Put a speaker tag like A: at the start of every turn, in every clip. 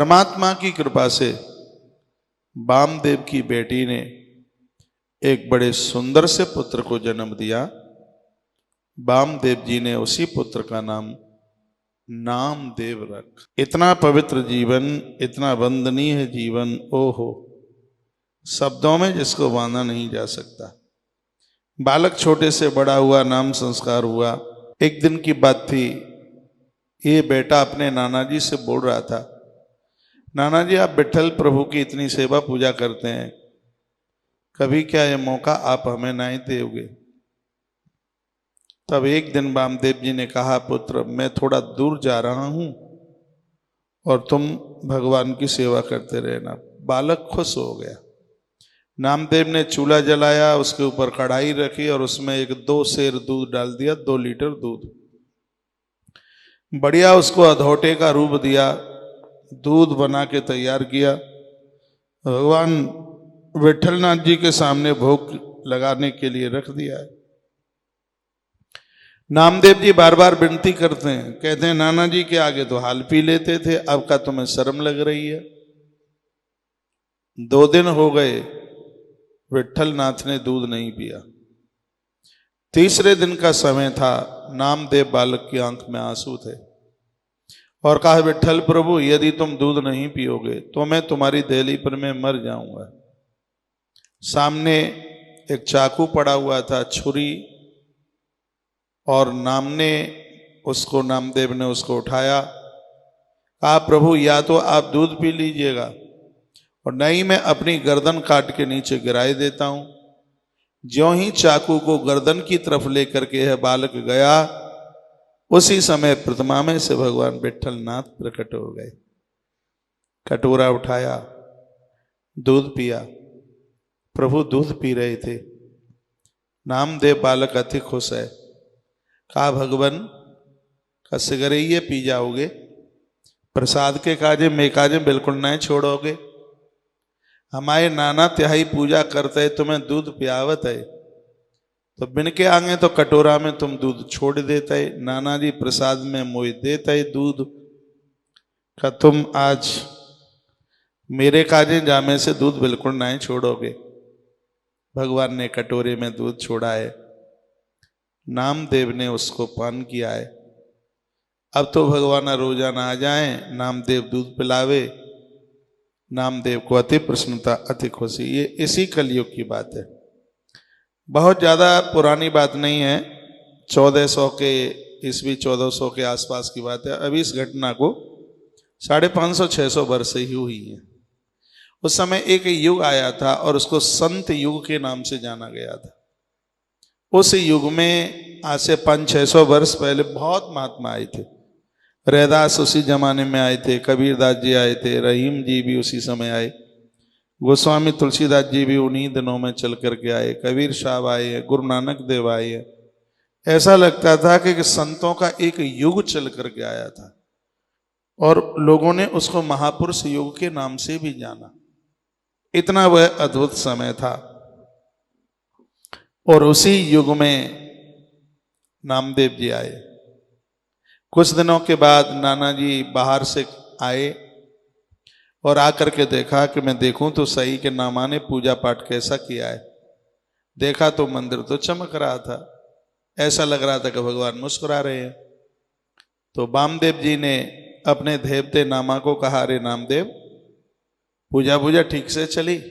A: परमात्मा की कृपा से वामदेव की बेटी ने एक बड़े सुंदर से पुत्र को जन्म दिया। वामदेव जी ने उसी पुत्र का नाम नामदेव रख। इतना पवित्र जीवन, इतना वंदनीय जीवन, ओहो, शब्दों में जिसको बांधा नहीं जा सकता। बालक छोटे से बड़ा हुआ, नाम संस्कार हुआ। एक दिन की बात थी, ये बेटा अपने नाना जी से बोल रहा था, नाना जी आप विट्ठल प्रभु की इतनी सेवा पूजा करते हैं, कभी क्या ये मौका आप हमें नहीं दोगे? तब एक दिन वामदेव जी ने कहा, पुत्र मैं थोड़ा दूर जा रहा हूं और तुम भगवान की सेवा करते रहना। बालक खुश हो गया। नामदेव ने चूल्हा जलाया, उसके ऊपर कढ़ाई रखी और उसमें 2 सेर दूध डाल दिया, 2 लीटर दूध। बढ़िया उसको अधोटे का रूप दिया, दूध बना के तैयार किया। भगवान विट्ठलनाथ जी के सामने भोग लगाने के लिए रख दिया है। नामदेव जी बार बार विनती करते हैं, कहते हैं नाना जी के आगे तो हाल पी लेते थे, अब का तुम्हें शर्म लग रही है। 2 दिन हो गए, विट्ठलनाथ ने दूध नहीं पिया। तीसरे दिन का समय था, नामदेव बालक की आंख में आंसू थे और कहा, विट्ठल प्रभु यदि तुम दूध नहीं पियोगे तो मैं तुम्हारी देहली पर मैं मर जाऊंगा। सामने एक चाकू पड़ा हुआ था, छुरी, और नामदेव ने उसको उठाया। कहा, प्रभु या तो आप दूध पी लीजिएगा और नहीं मैं अपनी गर्दन काट के नीचे गिराए देता हूं। ज्यों ही चाकू को गर्दन की तरफ लेकर के यह बालक गया, उसी समय प्रतिमा में से भगवान विट्ठलनाथ प्रकट हो गए। कटोरा उठाया, दूध पिया। प्रभु दूध पी रहे थे। नामदेव बालक अति खुश है। कहा, भगवान कस गरइये पी जाओगे, प्रसाद के काजे में काजे बिल्कुल नहीं छोड़ोगे। हमारे नाना तिहाई पूजा करते, तुम्हें दूध पियावत है, तो बिन के आगे तो कटोरा में तुम दूध छोड़ देते। नाना जी प्रसाद में मोह देते दूध का, तुम आज मेरे काजे जामे से दूध बिल्कुल नहीं छोड़ोगे। भगवान ने कटोरे में दूध छोड़ा है, नामदेव ने उसको पान किया है। अब तो भगवान रोजाना आ जाएं, नामदेव दूध पिलावे। नामदेव को अति प्रसन्नता, अति खुशी। ये इसी कलयुग की बात है, बहुत ज्यादा पुरानी बात नहीं है। 1400 के ईस्वी 1400 के आसपास की बात है। अभी इस घटना को 550-600 वर्ष ही हुई है। उस समय एक युग आया था और उसको संत युग के नाम से जाना गया था। उस युग में आज से 500-600 वर्ष पहले बहुत महात्मा आए थे। रैदास उसी जमाने में आए थे, कबीरदास जी आए थे, रहीम जी भी उसी समय आए, गोस्वामी तुलसीदास जी भी उन्हीं दिनों में चल करके आए, कबीर साहब आए, गुरु नानक देव आए। ऐसा लगता था कि संतों का एक युग चल करके आया था और लोगों ने उसको महापुरुष युग के नाम से भी जाना। इतना वह अद्भुत समय था। और उसी युग में नामदेव जी आए। कुछ दिनों के बाद नाना जी बाहर से आए और आकर के देखा कि मैं देखूं तो सही कि नामा ने पूजा पाठ कैसा किया है। देखा तो मंदिर तो चमक रहा था, ऐसा लग रहा था कि भगवान मुस्कुरा रहे हैं। तो वामदेव जी ने अपने देवते नामा को कहा, अरे नामदेव, पूजा ठीक से चली?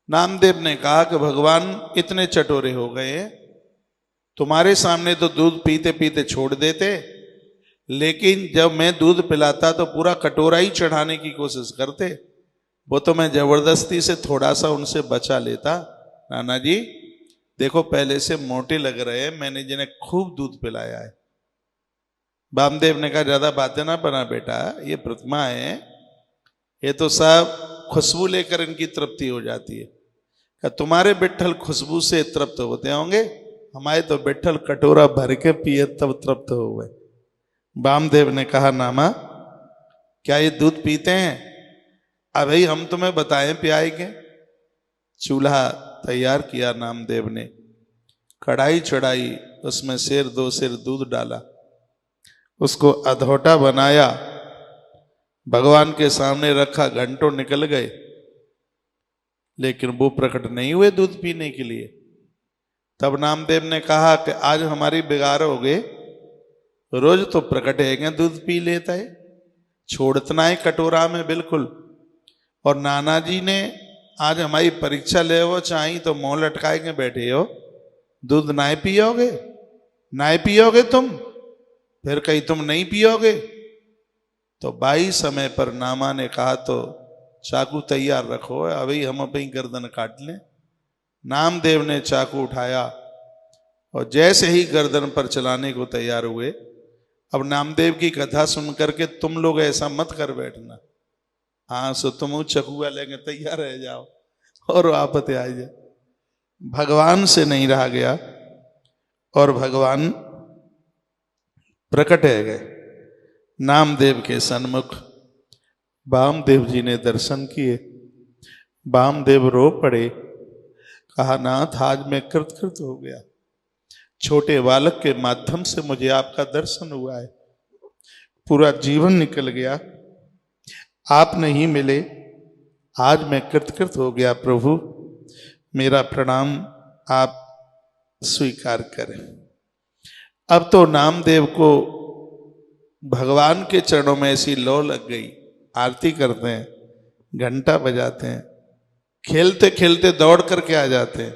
A: नामदेव ने कहा कि भगवान इतने चटोरे हो गए, तुम्हारे सामने तो दूध पीते पीते छोड़ देते, लेकिन जब मैं दूध पिलाता तो पूरा कटोरा ही चढ़ाने की कोशिश करते। वो तो मैं जबरदस्ती से थोड़ा सा उनसे बचा लेता। नाना जी देखो पहले से मोटे लग रहे हैं, मैंने जिन्हें खूब दूध पिलाया है। वामदेव ने कहा, ज्यादा बातें ना बना बेटा, ये प्रतिमा है, ये तो सब खुशबू लेकर इनकी तृप्ति हो जाती है। क्या तुम्हारे विट्ठल खुशबू से तृप्त होते होंगे? हमारे तो विट्ठल कटोरा भर के पिए तब तृप्त हो गए। वामदेव ने कहा, नामा क्या ये दूध पीते हैं? अभी हम तुम्हें बताएं पियाएंगे। चूल्हा तैयार किया नामदेव ने, कढ़ाई चढ़ाई, उसमें 2 सेर दूध डाला, उसको अधोटा बनाया, भगवान के सामने रखा, घंटों निकल गए, लेकिन वो प्रकट नहीं हुए दूध पीने के लिए। तब नामदेव ने कहा कि आज हमारी बिगाड़ोगे, रोज तो प्रकट है दूध पी लेता है, छोड़तना है कटोरा में बिल्कुल। और नाना जी ने आज हमारी परीक्षा ले वो चाहिए तो मुंह लटकाए के बैठे हो, दूध ना पियोगे, ना पियोगे तुम, फिर कहीं तुम नहीं पियोगे। तो बाई समय पर नामा ने कहा तो चाकू तैयार रखो, अभी हम अपनी गर्दन काट लें। नामदेव ने चाकू उठाया और जैसे ही गर्दन पर चलाने को तैयार हुए, अब नामदेव की कथा सुन करके तुम लोग ऐसा मत कर बैठना, हाँ सो तुम चकुआ लेंगे तैयार रह जाओ और आपत आ जाए। भगवान से नहीं रहा गया और भगवान प्रकट है गए नामदेव के सन्मुख। वामदेव जी ने दर्शन किए, वामदेव रो पड़े, कहा नाथ आज मैं कृतकृत हो गया, छोटे बालक के माध्यम से मुझे आपका दर्शन हुआ है, पूरा जीवन निकल गया, आप नहीं मिले, आज मैं कृतकृत हो गया, प्रभु मेरा प्रणाम आप स्वीकार करें। अब तो नामदेव को भगवान के चरणों में ऐसी लौ लग गई, आरती करते हैं, घंटा बजाते हैं, खेलते खेलते दौड़ करके आ जाते हैं।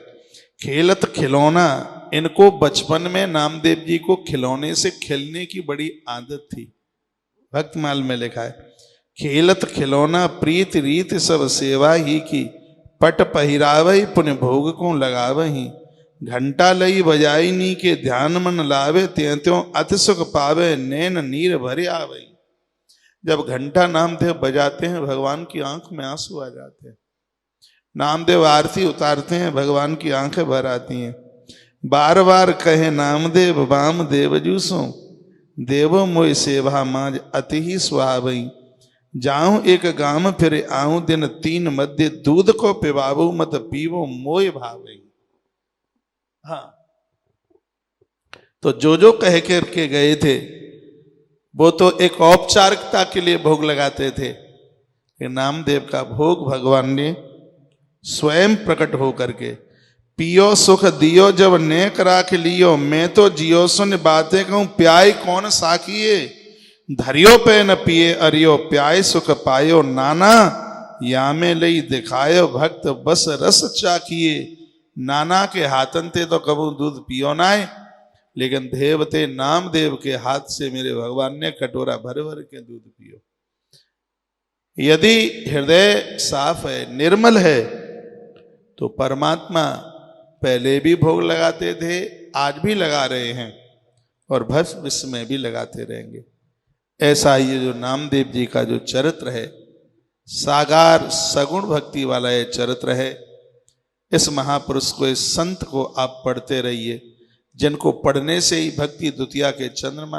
A: खेलत खिलौना, इनको बचपन में नामदेव जी को खिलौने से खेलने की बड़ी आदत थी। भक्तमाल में लिखा है, खेलत खिलौना प्रीत रीत सब सेवा ही की, पट पहिरावही पुण्य भोग को लगावही, घंटा लई बजाई नी के ध्यान मन लावे, त्यों त्यों अति सुख पावे, नैन नीर भरे आवई। जब घंटा नामदेव बजाते हैं भगवान की आंख में आंसू आ जाते हैं, नामदेव आरती उतारते हैं भगवान की आंखें भर आती हैं। बार बार कहे नामदेव वाम देव जूसो, देवो मोय सेवा माज अति ही सुहावई, जाऊं एक गाम फिर आऊं दिन तीन मध्य, दूध को पिबावो मत पीवो मोय भावई। हाँ, तो जो कह करके गए थे वो तो एक औपचारिकता के लिए भोग लगाते थे, कि नामदेव का भोग भगवान ने स्वयं प्रकट हो करके, पियो सुख दियो जब नेक राख लियो, मैं तो जियो सुन बातें कहूं, प्याय कौन साकिए, धरियो पे न पिए अरियो, प्याय सुख पायो नाना, या में लई दिखायो भक्त बस रस चाकिए। नाना के हाथन ते तो कबू दूध पियो ना है, लेकिन देवते नामदेव के हाथ से मेरे भगवान ने कटोरा भर भर के दूध पियो। यदि हृदय साफ है, निर्मल है, तो परमात्मा पहले भी भोग लगाते थे, आज भी लगा रहे हैं और भविष्य में भी लगाते रहेंगे। ऐसा ये जो नामदेव जी का जो चरित्र है, सागार सगुण भक्ति वाला ये चरित्र है। इस महापुरुष को, इस संत को आप पढ़ते रहिए, जिनको पढ़ने से ही भक्ति द्वितीया के चंद्रमा